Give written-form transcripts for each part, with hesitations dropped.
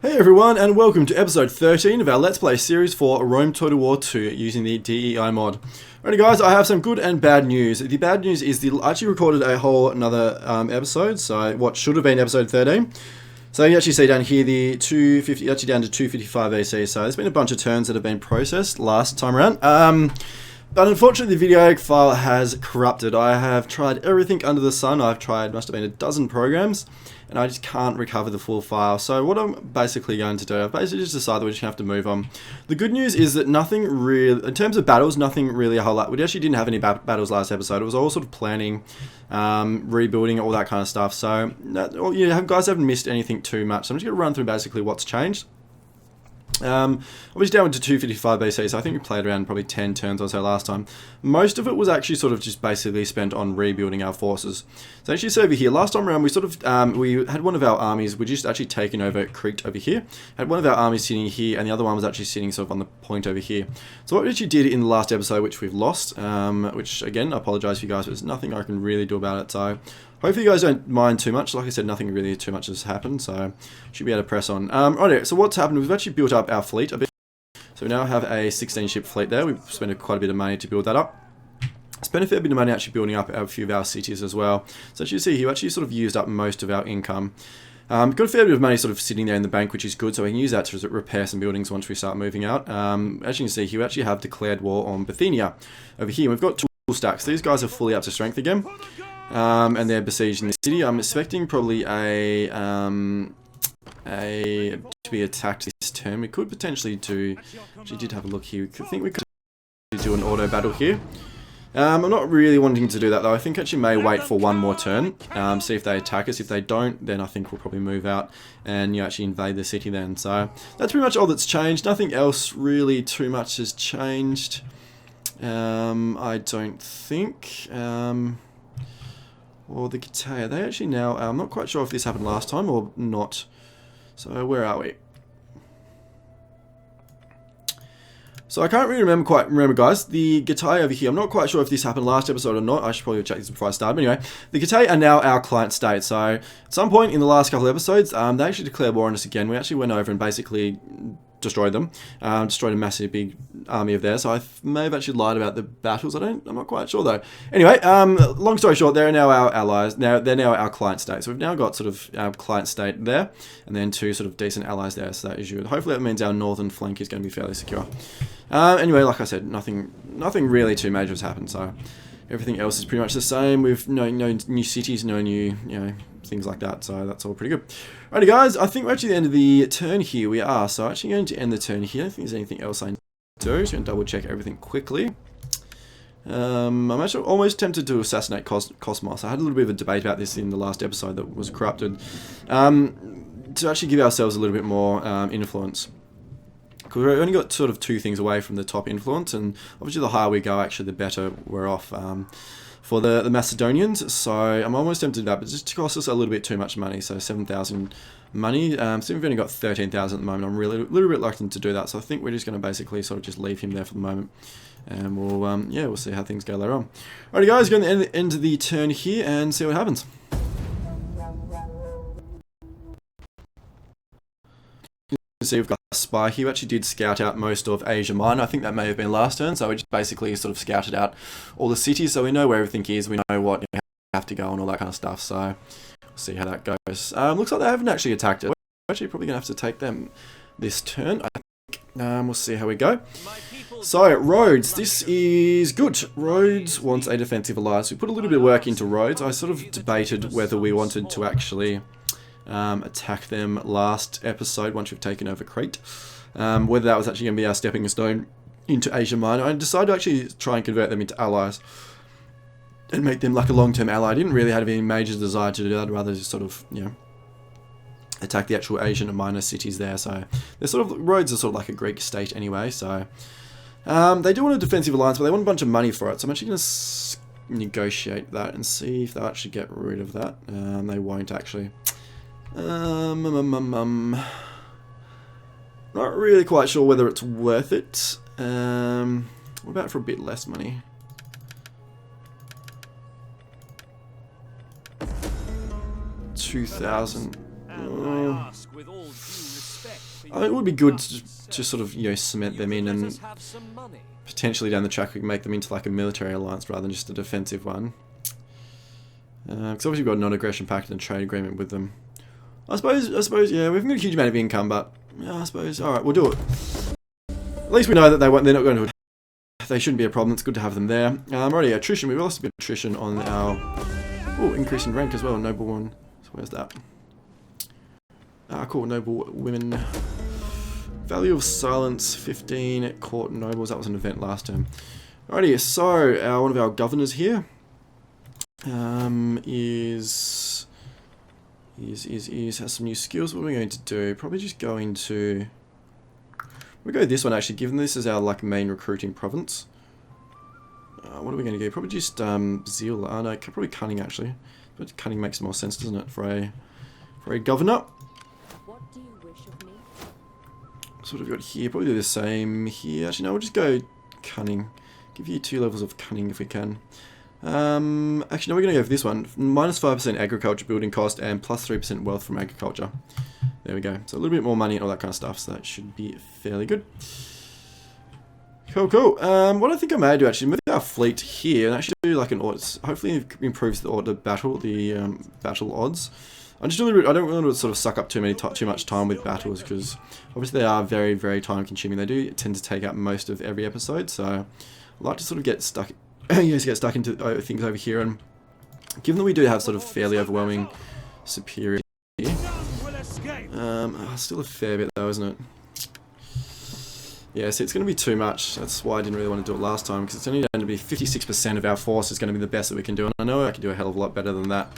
Hey everyone, and welcome to episode 13 of our Let's Play series for Rome Total War 2 using the DEI mod. Alrighty guys, I have some good and bad news. The bad news is I actually recorded a whole another episode, so what should have been episode 13. So you actually see down here the 250, actually down to 255 AC, so there's been a bunch of turns that have been processed last time around. But unfortunately the video file has corrupted. I have tried everything under the sun. I've tried, must have been a dozen programs, and I just can't recover the full file. So what I'm basically going to do, I've basically just decided we're just going to have to move on. The good news is that nothing really, in terms of battles, nothing really a whole lot. We actually didn't have any battles last episode. It was all sort of planning, rebuilding, all that kind of stuff. So you guys haven't missed anything too much. So I'm just going to run through basically what's changed. Obviously down to 255 BC, so I think we played around probably 10 turns or so last time. Most of it was actually sort of just basically spent on rebuilding our forces. So actually, over here, last time around we sort of, we had one of our armies, we just actually taken over Crete over here. Had one of our armies sitting here, and the other one was actually sitting sort of on the point over here. So what we actually did in the last episode, which we've lost, which again, I apologise for you guys, but there's nothing I can really do about it, so hopefully you guys don't mind too much. Like I said, nothing really too much has happened, so should be able to press on. Right, so what's happened, we've actually built up our fleet a bit. So we now have a 16 ship fleet there. We've spent quite a bit of money to build that up. Spent a fair bit of money actually building up a few of our cities as well. So as you see here, we actually sort of used up most of our income. Got a fair bit of money sort of sitting there in the bank, which is good, so we can use that to repair some buildings once we start moving out. As you can see here, we actually have declared war on Bithynia. Over here, we've got tool stacks. These guys are fully up to strength again. And they're besieging the city. I'm expecting probably to be attacked this turn. We could potentially do, actually did have a look here, I think we could do an auto battle here. I'm not really wanting to do that though. I think actually may wait for one more turn, see if they attack us. If they don't, then I think we'll probably move out and actually invade the city then. So that's pretty much all that's changed. Nothing else really too much has changed. I don't think. Or the Getae, they actually now, I'm not quite sure if this happened last time or not. So where are we? So I can't really remember guys, the Getae over here, I'm not quite sure if this happened last episode or not. I should probably check this before I start. But anyway, the Getae are now our client state. So at some point in the last couple of episodes, they actually declared war on us again. We actually went over and basically destroyed them, destroyed a massive big army of theirs. So I may have actually lied about the battles. I'm not quite sure though. Anyway, long story short, they're now our allies. They're now our client state. So we've now got sort of our client state there, and then two sort of decent allies there. So that is good. Hopefully that means our northern flank is going to be fairly secure. Anyway, like I said, nothing really too major has happened. So everything else is pretty much the same. We've no new cities, no new things like that. So that's all pretty good. Alrighty guys, I think we're actually at the end of the turn here. We are. So I'm actually going to end the turn here. I don't think there's anything else I need to do. Just going to double check everything quickly. I'm actually almost tempted to assassinate Cosmos. I had a little bit of a debate about this in the last episode that was corrupted. To actually give ourselves a little bit more influence. Because we've only got sort of two things away from the top influence, and obviously the higher we go, actually the better we're off for the Macedonians. So I'm almost tempted to do that, but it just costs us a little bit too much money. So 7,000 money. So we've only got 13,000 at the moment. I'm really a little bit reluctant to do that. So I think we're just going to basically sort of just leave him there for the moment, and we'll we'll see how things go later on. Alrighty guys, going to end the turn here and see what happens. See, we've got a spy here. We actually did scout out most of Asia Minor. I think that may have been last turn, so we just basically sort of scouted out all the cities, so we know where everything is, we know what we have to go and all that kind of stuff, so we'll see how that goes. Looks like they haven't actually attacked it. We're actually probably going to have to take them this turn, I think. We'll see how we go. So, Rhodes, this is good. Rhodes wants a defensive alliance. We put a little bit of work into Rhodes. I sort of debated whether we wanted to actually attack them last episode once we've taken over Crete. Whether that was actually going to be our stepping stone into Asia Minor. I decided to actually try and convert them into allies and make them like a long-term ally. I didn't really have any major desire to do that, rather just sort of, attack the actual Asian and minor cities there. So they're sort of, Rhodes are sort of like a Greek state anyway, so they do want a defensive alliance, but they want a bunch of money for it, so I'm actually going to negotiate that and see if they'll actually get rid of that. They won't actually. Not really quite sure whether it's worth it. What about for a bit less money? 2,000. I ask with all due respect. it would be good to sort of, you know, cement them in, and potentially down the track we can make them into like a military alliance rather than just a defensive one. Because obviously we've got a non-aggression pact and trade agreement with them. I suppose, yeah, we haven't got a huge amount of income, but yeah, I suppose, alright, we'll do it. At least we know that they're not going to, they shouldn't be a problem. It's good to have them there. Alrighty, attrition, we've also got attrition on our, increase in rank as well, noble one. So where's that? Cool, noble women. Value of silence, 15 court nobles, that was an event last term. Alrighty, so one of our governors here has some new skills. What are we going to do? Probably just go into, we'll go this one actually, given this is our like main recruiting province. What are we going to do? Probably just zeal. No, probably cunning actually. But cunning makes more sense, doesn't it, for a governor? What do you wish of me? So what have we got here? Probably do the same here. Actually, no, we'll just go cunning. Give you 2 levels of cunning if we can. Actually, no, we're going to go for this one. Minus 5% agriculture building cost and plus 3% wealth from agriculture. There we go. So a little bit more money and all that kind of stuff. So that should be fairly good. Cool, cool. What I think I may do actually, move our fleet here and actually do like an odds. Hopefully it improves the battle, battle odds. I don't really want to sort of suck up too much time with battles because obviously they are very, very time consuming. They do tend to take up most of every episode, so I like to sort of get stuck into things over here. And given that we do have sort of fairly overwhelming superiority, still a fair bit though, isn't it? Yeah, see, it's going to be too much. That's why I didn't really want to do it last time, because it's only going to be 56% of our force is going to be the best that we can do, and I know I can do a hell of a lot better than that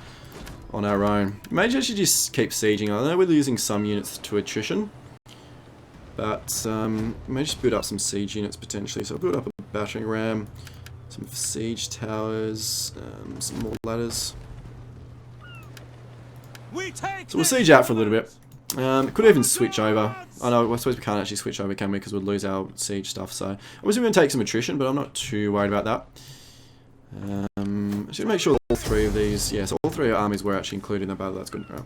on our own. Maybe I should just keep sieging. I know we're losing some units to attrition, but may just build up some siege units potentially. So I'll build up a battering ram, some siege towers, some more ladders. So we'll siege out for a little bit. Could even switch over. I know, I suppose we can't actually switch over, can we? Because we'd lose our siege stuff. So obviously we're going to take some attrition, but I'm not too worried about that. Just make sure all 3 of these, yeah, so all 3 armies were actually included in that battle. That's good. Right.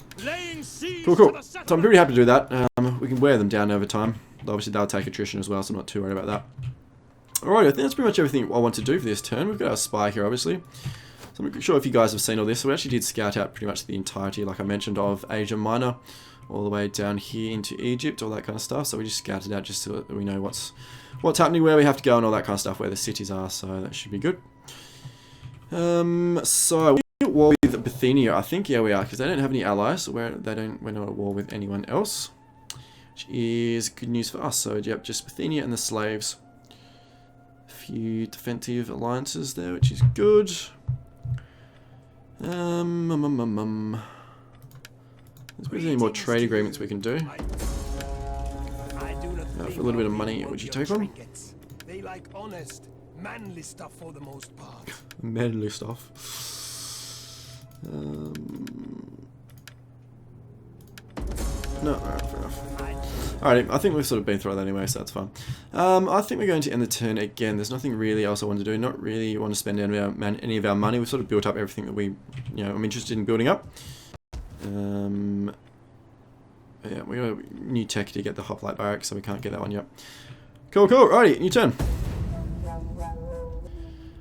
Cool, cool. So I'm pretty happy to do that. We can wear them down over time. Obviously they'll take attrition as well, so I'm not too worried about that. Alright, I think that's pretty much everything I want to do for this turn. We've got our spy here, obviously. So I'm not sure if you guys have seen all this. So we actually did scout out pretty much the entirety, like I mentioned, of Asia Minor, all the way down here into Egypt, all that kind of stuff. So we just scouted out just so that we know what's happening, where we have to go, and all that kind of stuff, where the cities are. So that should be good. So we're at war with Bithynia. I think, yeah, we are, because they don't have any allies. So we're not at war with anyone else, which is good news for us. So yep, just Bithynia and the slaves. A few defensive alliances there, which is good. Is there any more trade agreements we can do? For a little bit of money, would you take one? They like honest, manly stuff for the most part. Manly stuff. No, alright, fair enough. Alright, I think we've sort of been through that anyway, so that's fine. I think we're going to end the turn again. There's nothing really else I want to do. Not really want to spend any of our money. We've sort of built up everything that I'm interested in building up. Yeah, we got a new tech to get the hoplite barracks, so we can't get that one yet. Cool, cool. Alrighty, new turn.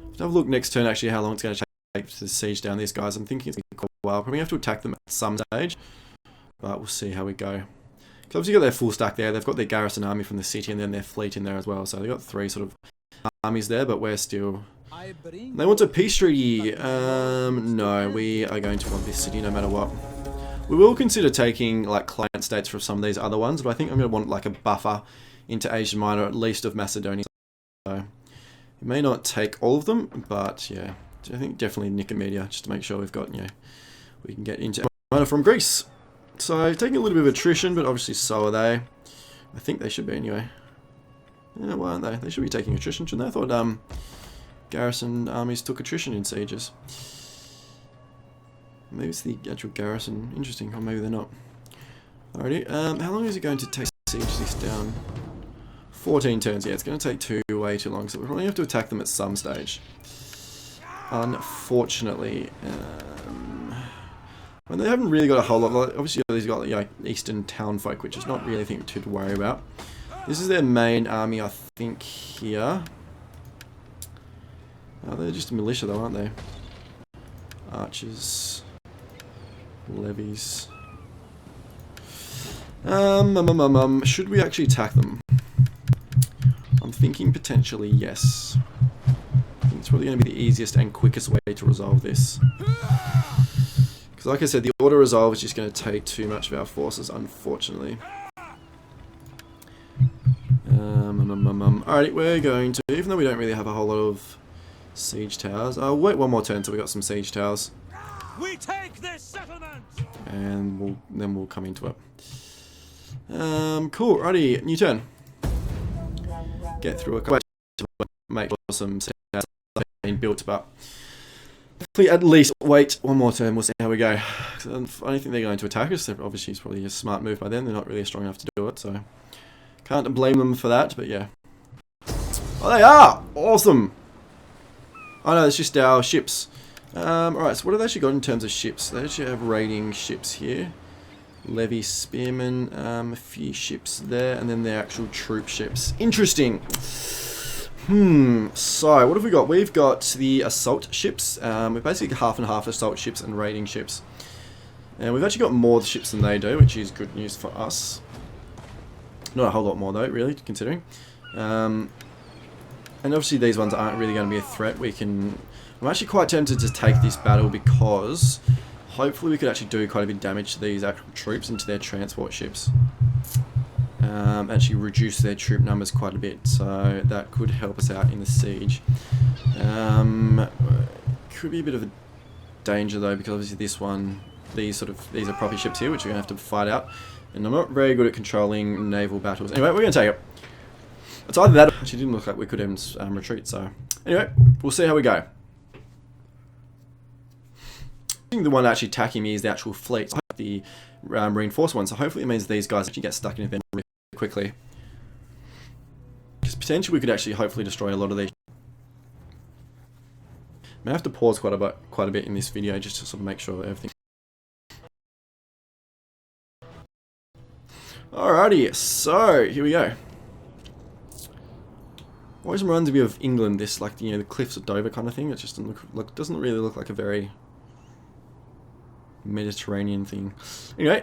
Let's have a look next turn, actually, how long it's going to take to siege down these guys. I'm thinking it's going to be quite a while. Probably have to attack them at some stage, but we'll see how we go. Because obviously got their full stack there. They've got their garrison army from the city and then their fleet in there as well. So they've got 3 sort of armies there, but we're still... They want a peace treaty. No, we are going to want this city no matter what. We will consider taking like client states from some of these other ones, but I think I'm going to want like a buffer into Asia Minor, at least of Macedonia. So we may not take all of them, but yeah, I think definitely Nicomedia, just to make sure we've got, we can get into Asia Minor from Greece. So taking a little bit of attrition, but obviously so are they. I think they should be anyway. Yeah, why aren't they? They should be taking attrition, shouldn't they? I thought garrison armies took attrition in sieges. Maybe it's the actual garrison. Interesting, or maybe they're not. Alrighty, how long is it going to take to siege this down? 14 turns, yeah, it's going to take way too long, so we'll probably have to attack them at some stage. Unfortunately, And they haven't really got a whole lot. Like, obviously, they've got, you know, Eastern town folk, which is not really anything to worry about. This is their main army, I think, here. Oh, they're just a militia, though, aren't they? Archers, levies. Should we actually attack them? I'm thinking potentially yes. I think it's probably going to be the easiest and quickest way to resolve this. Because like I said, the auto resolve is just going to take too much of our forces, unfortunately. Alrighty, we're going to, even though we don't really have a whole lot of siege towers. I'll wait one more turn until we got some siege towers. We take this settlement. And then we'll come into it. Cool, righty, new turn. Get through a couple to make some towers being built, but hopefully at least wait one more turn, we'll see how we go. I don't think they're going to attack us. Obviously it's probably a smart move by them, they're not really strong enough to do it, so can't blame them for that, but yeah. Oh, they are! Awesome! Oh no, it's just our ships. Alright, so what have they actually got in terms of ships? They actually have raiding ships here. Levy spearmen, a few ships there, and then the actual troop ships. Interesting! So, what have we got? We've got the assault ships. We've basically half and half assault ships and raiding ships. And we've actually got more ships than they do, which is good news for us. Not a whole lot more though, really, considering. And obviously these ones aren't really going to be a threat. I'm actually quite tempted to take this battle because hopefully we could actually do quite a bit of damage to these actual troops and to their transport ships. Actually reduce their troop numbers quite a bit, so that could help us out in the siege. Could be a bit of a danger though, because obviously these are proper ships here, which we're going to have to fight out. And I'm not very good at controlling naval battles. Anyway, we're going to take it. It's either that or actually didn't look like we could even retreat, so anyway, we'll see how we go. I think the one actually attacking me is the actual fleet, the reinforced one, so hopefully it means these guys actually get stuck in a vent really quickly. Because potentially we could actually hopefully destroy a lot of these. I may have to pause quite a bit in this video just to sort of make sure that everything. Alrighty, so here we go. Always reminds me of England, this, like, you know, the cliffs of Dover kind of thing. It just doesn't really look like a very Mediterranean thing. Anyway,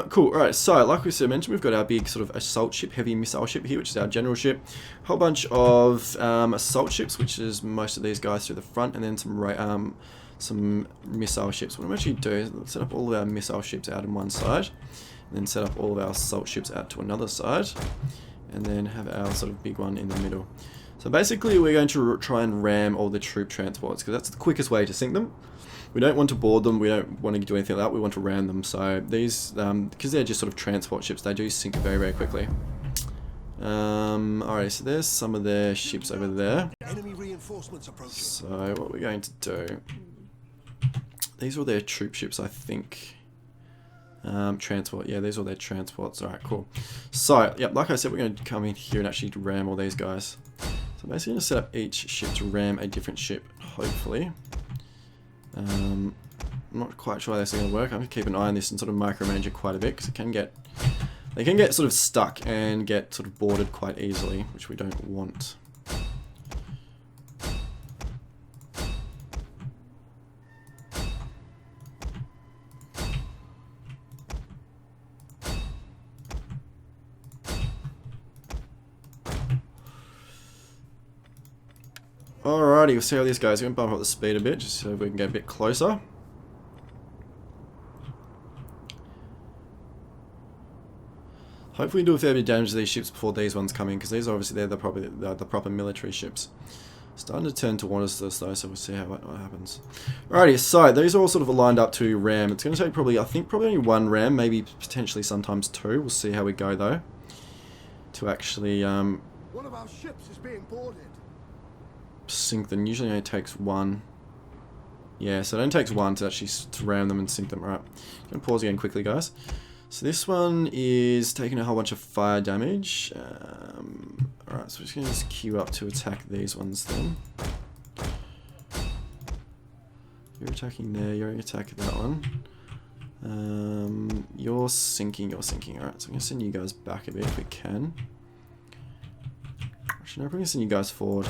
cool. Alright, so like we mentioned, we've got our big sort of assault ship, heavy missile ship here, which is our general ship. A whole bunch of assault ships, which is most of these guys through the front, and then some missile ships. What I'm actually do is set up all of our missile ships out on one side, and then set up all of our assault ships out to another side, and then have our sort of big one in the middle. So basically we're going to try and ram all the troop transports, because that's the quickest way to sink them. We don't want to board them, we don't want to do anything like that, we want to ram them. So these, because they're just sort of transport ships, they do sink very, very quickly. Alright, so there's some of their ships over there. Enemy reinforcements approaching. So what we're going to do, these are all their troop ships, I think. Transport, yeah, these are all their transports. Alright, cool. So, yep, like I said, we're going to come in here and actually ram all these guys. So basically going to set up each ship to ram a different ship, hopefully. I'm not quite sure how this is going to work. I'm going to keep an eye on this and sort of micromanage it quite a bit, because they can get sort of stuck and get sort of boarded quite easily, which we don't want. Alrighty, we'll see how this goes. We're going to bump up the speed a bit, just so we can get a bit closer. Hopefully we do a fair bit of damage to these ships before these ones come in, because these are obviously the proper military ships. Starting to turn towards us though, so we'll see what happens. Alrighty, so these are all sort of lined up to ram. It's going to take probably, I think, probably only one ram, maybe potentially sometimes two. We'll see how we go though. To actually One of our ships is being boarded. Sink them. Usually only takes one. Yeah, so it only takes one to actually ram them and sink them. Right. I'm going to pause again quickly, guys. So this one is taking a whole bunch of fire damage. Alright, so we're just going to just queue up to attack these ones then. You're attacking there, you're attacking that one. You're sinking. Alright, so I'm going to send you guys back a bit if we can. Actually, no, I'm going to send you guys forward.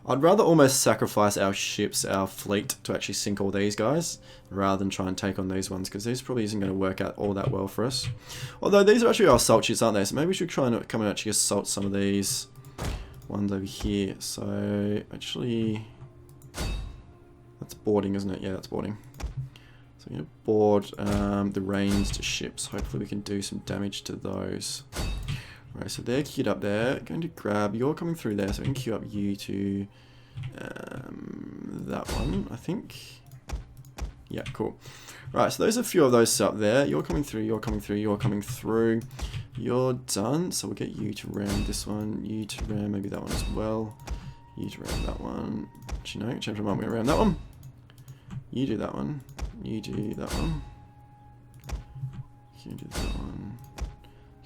I'd rather almost sacrifice our ships, our fleet, to actually sink all these guys, rather than try and take on these ones, because these probably isn't going to work out all that well for us. Although these are actually our assault ships, aren't they? So maybe we should try and come and actually assault some of these ones over here. So, actually, that's boarding, isn't it? Yeah, that's boarding. So we're going to board the ranged ships. Hopefully we can do some damage to those. Right, so they're queued up there. Going to grab, you're coming through there, so we can queue up you to that one, I think. Yeah, cool. Right, so there's a few of those up there. You're coming through, you're coming through, you're coming through. You're done, so we'll get you to ram this one, you to ram maybe that one as well. You to ram that one. Actually, no, change my mind, we're going to ram that one. You do that one. You do that one. You do that one.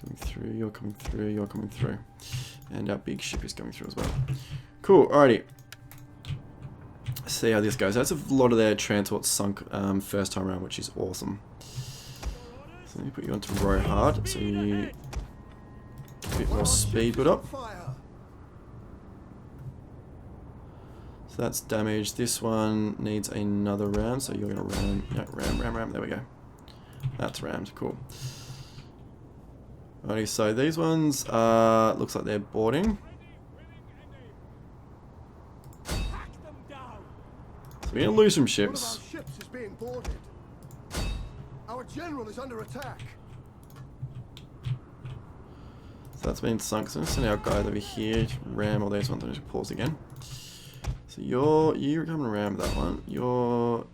Coming through, you're coming through, you're coming through. And our big ship is coming through as well. Cool, alrighty. Let's see how this goes. That's a lot of their transport sunk first time around, which is awesome. So let me put you onto row hard, so you get a bit more speed built up. So that's damage. This one needs another ram, so you're going to ram. Yeah, ram. There we go. That's rammed. Cool. Alrighty, so these ones looks like they're boarding. So we're going to lose some ships. One of our ships is being boarded. Our general is under attack. So that's been sunk. So I'm going to send our guys over here to ram all these ones. I'm going to pause again. So you're coming to ram that one. You're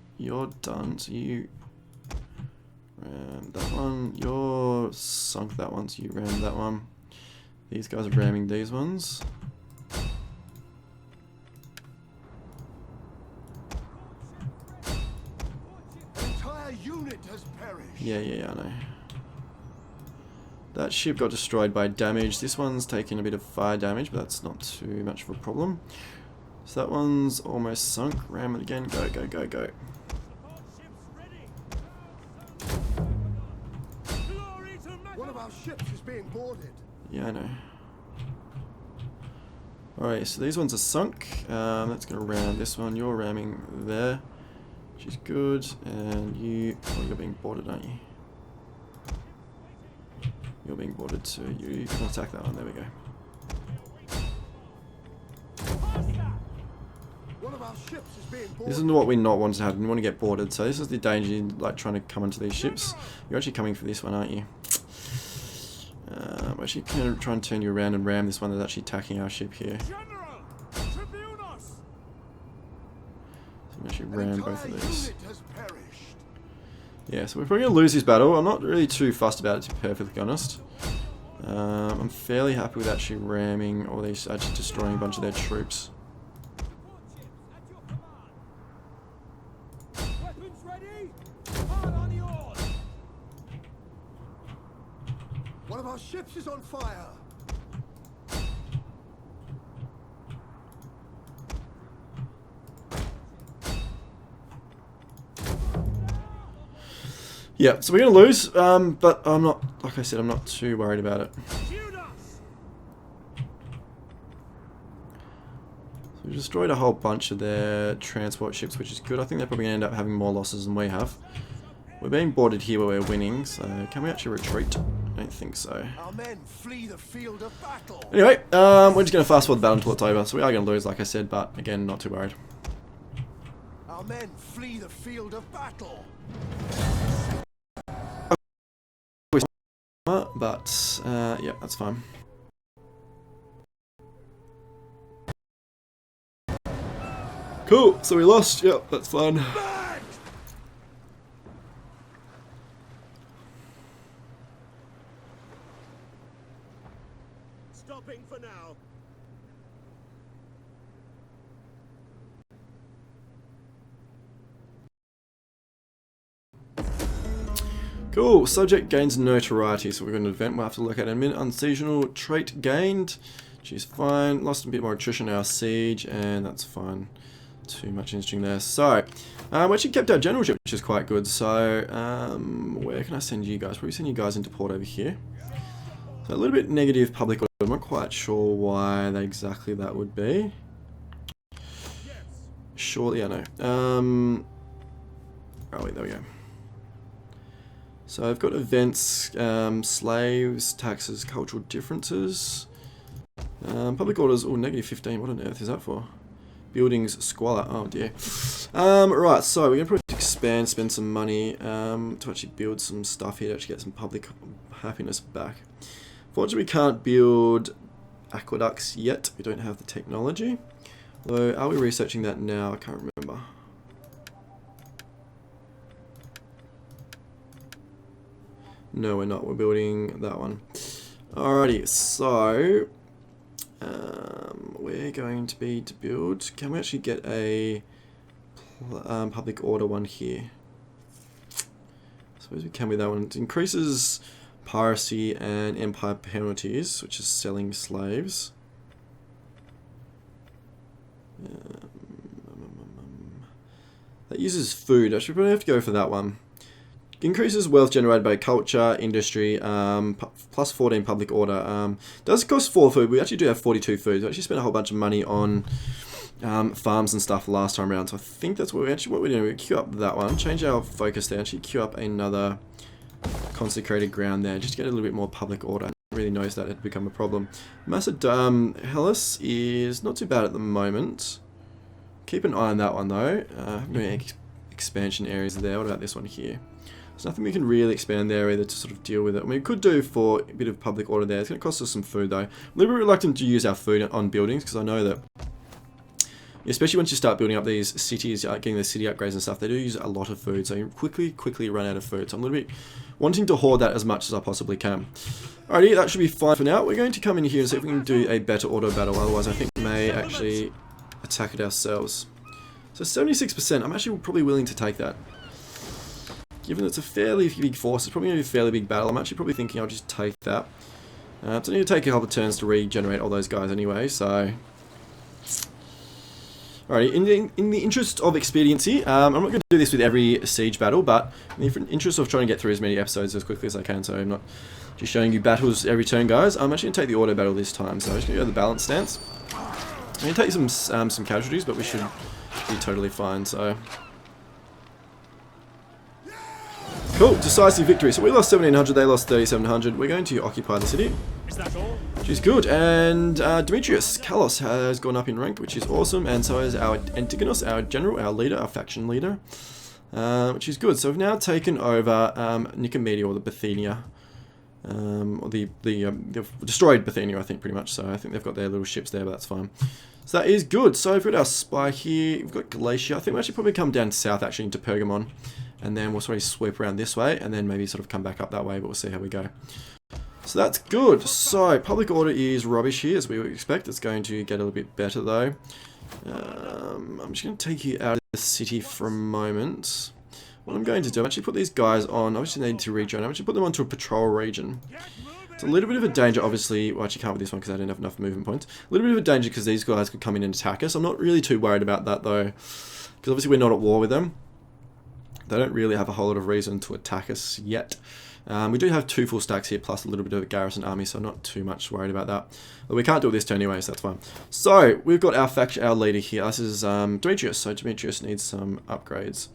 done. So you ram that one. You're sunk that one. So you ram that one. These guys are ramming these ones. An entire unit has perished. Yeah, I know. That ship got destroyed by damage. This one's taking a bit of fire damage, but that's not too much of a problem. So that one's almost sunk. Ram it again. Go. One of our ships is being boarded. Yeah, I know. Alright, so these ones are sunk. That's going to ram this one. You're ramming there, which is good. And you're being boarded, aren't you? You're being boarded too. You can attack that one. There we go. One of our ships is being boarded. This is what we not want to have. We want to get boarded. So this is the danger in like trying to come into these ships. You're actually coming for this one, aren't you? I'm actually kind of trying to turn you around and ram this one that's actually attacking our ship here. So I'm actually ram both of these. Yeah, so we're probably going to lose this battle. I'm not really too fussed about it, to be perfectly honest. I'm fairly happy with actually ramming all these, actually destroying a bunch of their troops. One of our ships is on fire. Yeah, so we're going to lose, but I'm not, like I said, I'm not too worried about it. So we destroyed a whole bunch of their transport ships, which is good. I think they're probably going to end up having more losses than we have. We're being boarded here where we're winning, so can we actually retreat? I don't think so. Our men flee the field of battle. Anyway, we're just going to fast forward the battle until it's over. So we are going to lose, like I said, but again, not too worried. Our men flee the field of battle. But, yeah, that's fine. Cool, so we lost. Yep, that's fine. Stopping for now. Cool, subject gains notoriety, so we've got an event we'll have to look at in a minute. Unseasonal trait gained, which is fine. Lost a bit more attrition in our siege, and that's fine. too much interesting there. So, we actually kept our generalship, which is quite good. So, where can I send you guys? Probably send you guys into port over here. So, a little bit negative public order. I'm not quite sure why exactly that would be. Surely I know. Oh wait, there we go. So I've got events, slaves, taxes, cultural differences. Public orders, oh, -15, what on earth is that for? Buildings, squalor, oh dear. Right, so we're going to probably expand, spend some money to actually build some stuff here to actually get some public happiness back. Fortunately, we can't build aqueducts yet, we don't have the technology. Although, are we researching that now? I can't remember. No, we're not. We're building that one. Alrighty, so we're going to be to build. Can we actually get a public order one here? I suppose we can with that one. It increases piracy and empire penalties, which is selling slaves. That uses food. I should probably have to go for that one. Increases wealth generated by culture, industry, plus 14 public order. Does cost 4 food. We actually do have 42 food. We actually spent a whole bunch of money on farms and stuff last time around. So I think that's what we're doing. We queue up that one. Change our focus there. Actually queue up another consecrated ground there. Just to get a little bit more public order. I didn't really notice that had become a problem. Macedon, Hellas is not too bad at the moment. Keep an eye on that one though. No expansion areas there. What about this one here? There's nothing we can really expand there either to sort of deal with it. I mean, we could do for a bit of public order there. It's going to cost us some food though. I'm a little bit reluctant to use our food on buildings because I know that, especially once you start building up these cities, getting the city upgrades and stuff, they do use a lot of food. So you quickly run out of food. So I'm a little bit wanting to hoard that as much as I possibly can. Alrighty, that should be fine for now. We're going to come in here and see if we can do a better auto battle. Otherwise, I think we may actually attack it ourselves. So 76%, I'm actually probably willing to take that. Given it's a fairly big force, it's probably going to be a fairly big battle. I'm actually probably thinking I'll just take that. So I need to take a couple of turns to regenerate all those guys anyway, so... Alright, in the interest of expediency, I'm not going to do this with every siege battle, but in the interest of trying to get through as many episodes as quickly as I can, so I'm not just showing you battles every turn, guys. I'm actually going to take the auto battle this time, so I'm just going to go to the balance stance. I'm going to take some casualties, but we should be totally fine, so... Cool, decisive victory. So we lost 1,700, they lost 3,700. We're going to occupy the city. Is that all? Which is good. And Demetrius Kalos has gone up in rank, which is awesome. And so has our Antigonus, our general, our leader, our faction leader. Which is good. So we've now taken over Nicomedia, or the Bithynia. Or they've destroyed Bithynia, I think, pretty much. So I think they've got their little ships there, but that's fine. So that is good. So we've got our spy here. We've got Galatia. I think we actually probably come down south, actually, into Pergamon. And then we'll sort of sweep around this way, and then maybe sort of come back up that way, but we'll see how we go. So that's good. So, public order is rubbish here, as we would expect. It's going to get a little bit better, though. I'm just going to take you out of the city for a moment. What I'm going to do, I'm actually put these guys on. I actually need to rejoin. I'm actually put them onto a patrol region. It's a little bit of a danger, obviously. Well, I actually can't with this one because I don't have enough movement points. A little bit of a danger because these guys could come in and attack us. I'm not really too worried about that, though, because obviously we're not at war with them. They don't really have a whole lot of reason to attack us yet. We do have 2 full stacks here, plus a little bit of a garrison army, so I'm not too much worried about that. But we can't do it this turn anyway, so that's fine. So, we've got our faction, our leader here. This is Demetrius, so Demetrius needs some upgrades.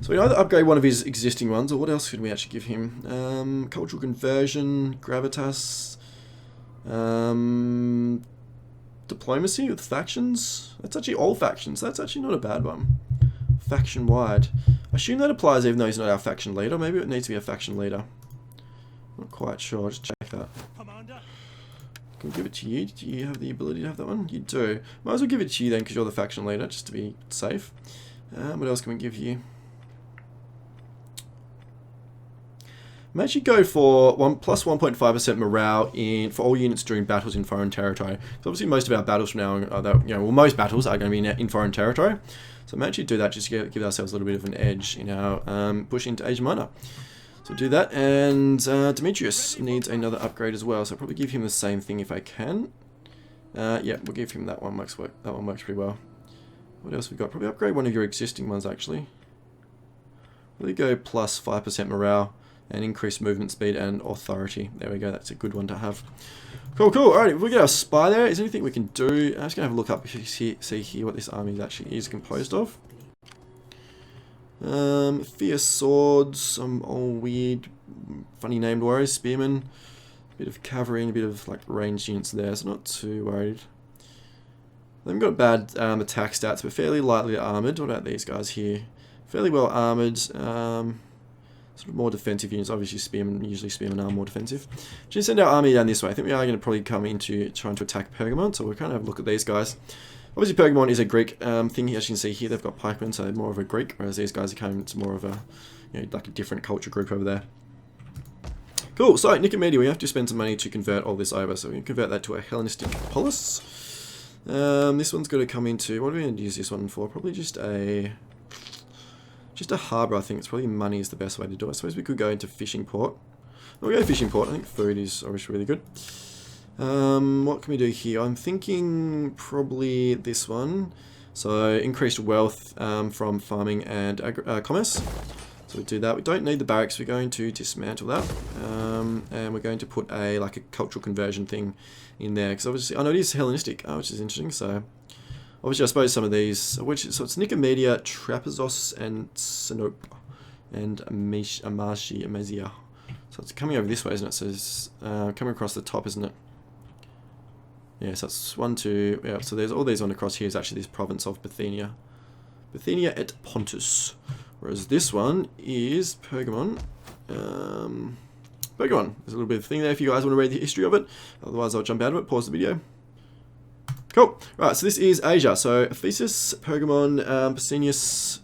So we either upgrade one of his existing ones, or what else could we actually give him? Cultural conversion, gravitas, diplomacy with factions. That's actually all factions. That's actually not a bad one. Faction wide. I assume that applies even though he's not our faction leader. Maybe it needs to be a faction leader. Not quite sure. Just check that. Commander. Can we give it to you? Do you have the ability to have that one? You do. Might as well give it to you then because you're the faction leader, just to be safe. What else can we give you? I may actually go for plus 1.5% morale for all units during battles in foreign territory. So obviously most of our battles from now on, most battles are going to be in foreign territory. So I may actually do that just to give ourselves a little bit of an edge in our push into Asia Minor. So do that, and Demetrius needs another upgrade as well. So I'll probably give him the same thing if I can. Yeah, we'll give him that one. That one works pretty well. What else we got? Probably upgrade one of your existing ones, actually. Really go plus 5% morale and increased movement speed and authority. There we go. That's a good one to have. Cool, cool. Alright, if we get our spy there, is there anything we can do? I'm just going to have a look up, see here what this army actually is composed of. Fierce swords, some old weird, funny named warriors, spearmen, a bit of cavalry and a bit of like ranged units there, so not too worried. They've got bad attack stats, but fairly lightly armoured. What about these guys here? Fairly well armoured, sort of more defensive units. Obviously spearmen, usually spearmen are more defensive. Just send our army down this way. I think we are going to probably come into trying to attack Pergamon, so we'll kind of have a look at these guys. Obviously Pergamon is a Greek thing, as you can see here. They've got pikemen, so more of a Greek, whereas these guys are coming to more of a, you know, like a different culture group over there. Cool, so Nicomedia, we have to spend some money to convert all this over, so we can convert that to a Hellenistic polis. This one's got to come into, what are we going to use this one for? Probably just a harbour, I think. It's probably money is the best way to do it. I suppose we could go into fishing port. We'll go fishing port. I think food is obviously really good. What can we do here? I'm thinking probably this one. So increased wealth from farming and commerce. So we do that. We don't need the barracks. We're going to dismantle that. And we're going to put a cultural conversion thing in there. Because obviously, I know it is Hellenistic, which is interesting. So obviously, I suppose some of these, so it's Nicomedia, Trapezoros, and Sinope, and Amazia. So it's coming over this way, isn't it? So it's coming across the top, isn't it? Yeah, so that's 1, 2, yeah, so there's all these on across here is actually this province of Bithynia. Bithynia et Pontus. Whereas this one is Pergamon. Pergamon. There's a little bit of thing there if you guys want to read the history of it. Otherwise, I'll jump out of it, pause the video. Cool. Right, so this is Asia. So Ephesus, Pergamon, Pessinus,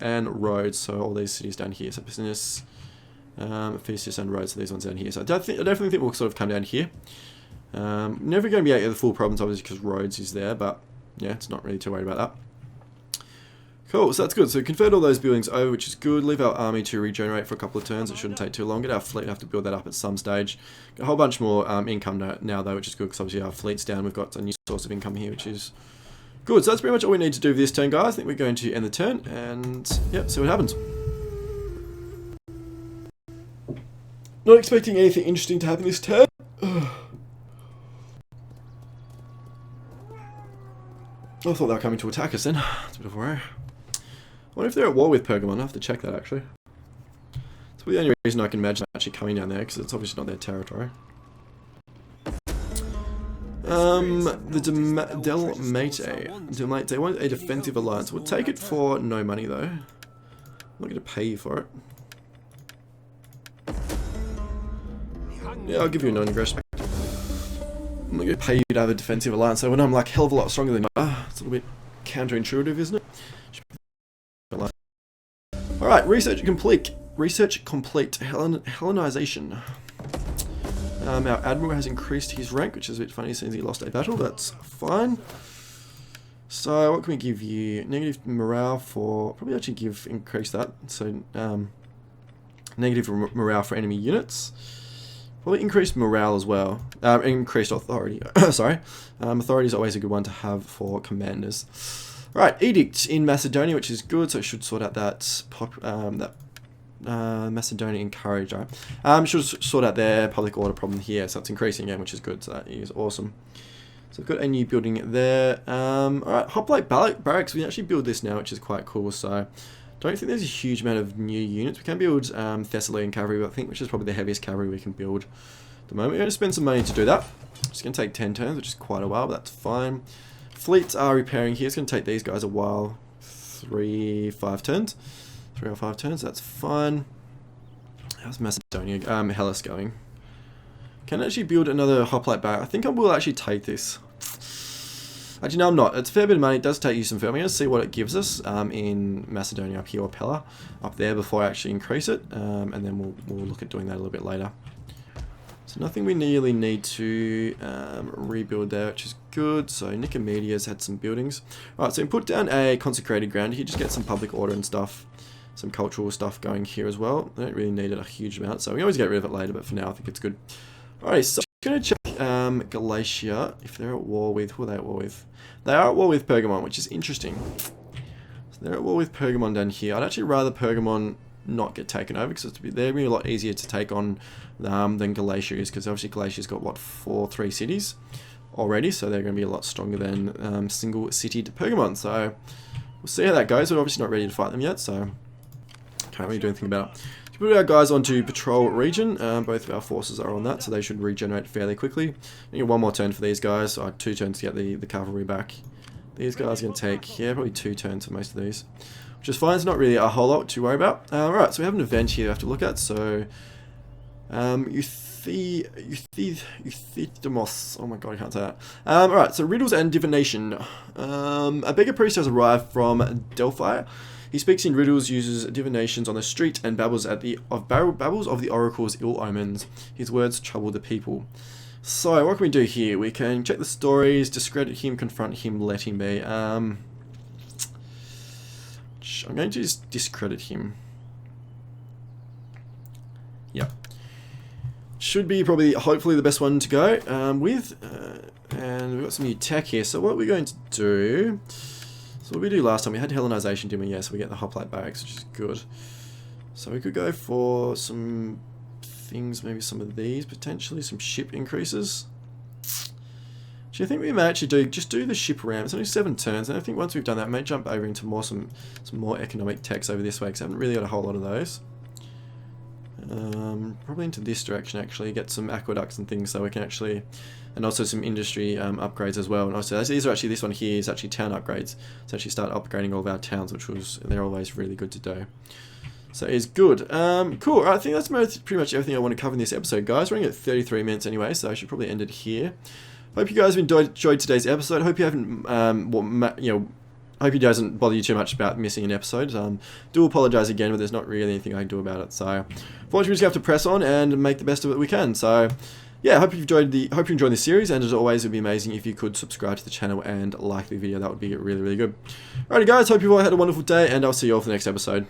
and Rhodes. So all these cities down here. So Pessinus, Ephesus, and Rhodes. So these ones down here. So I definitely think we'll sort of come down here. Never going to be able to get the full province, obviously, because Rhodes is there. But yeah, it's not really too worried about that. Cool, so that's good. So convert all those buildings over, which is good. Leave our army to regenerate for a couple of turns. It shouldn't take too long. Get our fleet. Have to build that up at some stage. Got a whole bunch more income now, though, which is good, because obviously our fleet's down. We've got a new source of income here, which is good. So that's pretty much all we need to do for this turn, guys. I think we're going to end the turn, and yep, see what happens. Not expecting anything interesting to happen this turn. I thought they were coming to attack us then. It's a bit of a worry. I wonder if they're at war with Pergamon. I have to check that, actually. It's the only reason I can imagine actually coming down there, because it's obviously not their territory. The Delmate, they want a defensive alliance. We'll take it for no money, though. I'm not going to pay you for it. Yeah, I'll give you a non-aggression. I'm not going to pay you to have a defensive alliance, though, when I'm like a hell of a lot stronger than you are. It's a little bit counterintuitive, isn't it? Alright, research complete. Research complete. Hellenization. Our admiral has increased his rank, which is a bit funny since he lost a battle. That's fine. So what can we give you? Negative morale for... Probably actually increase that. So negative morale for enemy units. Probably increased morale as well. Increased authority. Sorry. Authority is always a good one to have for commanders. Right, edict in Macedonia, which is good, so it should sort out that Macedonian courage. Right, should sort out their public order problem here, so it's increasing again, which is good. So that is awesome. So we've got a new building there. All right, hoplite barracks. We can actually build this now, which is quite cool. So don't think there's a huge amount of new units. We can build Thessalian cavalry, I think, which is probably the heaviest cavalry we can build at the moment. We're going to spend some money to do that. It's going to take 10 turns, which is quite a while, but that's fine. Fleets are repairing here. It's going to take these guys a while. 3 or 5 turns. That's fine. How's Macedonia? Hellas going? Can I actually build another hoplite barrack? I think I will actually take this. Actually, no, I'm not. It's a fair bit of money. It does take you some food. I'm going to see what it gives us in Macedonia up here, or Pella up there, before I actually increase it. And then we'll look at doing that a little bit later. So nothing we really need to rebuild there, which is good. So Nicomedia's had some buildings. Alright, so we put down a consecrated ground here, just get some public order and stuff. Some cultural stuff going here as well. I don't really need it a huge amount, so we always get rid of it later, but for now I think it's good. Alright, so I'm going to check Galatia, if they're at war with, who are they at war with? They are at war with Pergamon, which is interesting. So they're at war with Pergamon down here. I'd actually rather Pergamon not get taken over, because they're going to be a lot easier to take on than Galatia is, because obviously Galatia's got, what, 3 cities already, so they're going to be a lot stronger than single-citied Pergamon. So we'll see how that goes. We're obviously not ready to fight them yet, so can't really do anything about it. So put our guys onto patrol region. Both of our forces are on that, so they should regenerate fairly quickly. I need 1 more turn for these guys, so 2 turns to get the cavalry back. These guys are going to take, yeah, probably 2 turns for most of these, which is fine. It's not really a whole lot to worry about. Right, so we have an event here we have to look at. So, Euthydemos. Oh my god, I can't say that. Alright, so riddles and divination. A beggar priest has arrived from Delphi. He speaks in riddles, uses divinations on the street, and babbles of the oracle's ill omens. His words trouble the people. So, what can we do here? We can check the stories, discredit him, confront him, let him be. I'm going to just discredit him. Yep. Should be probably, hopefully, the best one to go with. And we've got some new tech here. So what we're going to do... So what we did last time, we had Hellenization, didn't we? Yeah, so we get the hot plate barracks, which is good. So we could go for some things, maybe some of these, potentially. Some ship increases. Actually, I think we may actually do the ship ram. It's only 7 turns, and I think once we've done that, we may jump over into some more economic techs over this way, because I haven't really got a whole lot of those. Probably into this direction, actually, get some aqueducts and things, so we can actually, and also some industry upgrades as well. And also, these are actually, this one here is actually town upgrades. So actually start upgrading all of our towns, which they're always really good to do. So it's good. Cool. I think that's pretty much everything I want to cover in this episode, guys. We're only at 33 minutes anyway, so I should probably end it here. Hope you guys have enjoyed today's episode. Hope you haven't, hope it doesn't bother you too much about missing an episode. Do apologise again, but there's not really anything I can do about it. So, unfortunately, we just have to press on and make the best of it we can. So, yeah, hope you enjoyed this series, and as always, it would be amazing if you could subscribe to the channel and like the video. That would be really, really good. Alrighty, guys. Hope you all had a wonderful day, and I'll see you all for the next episode.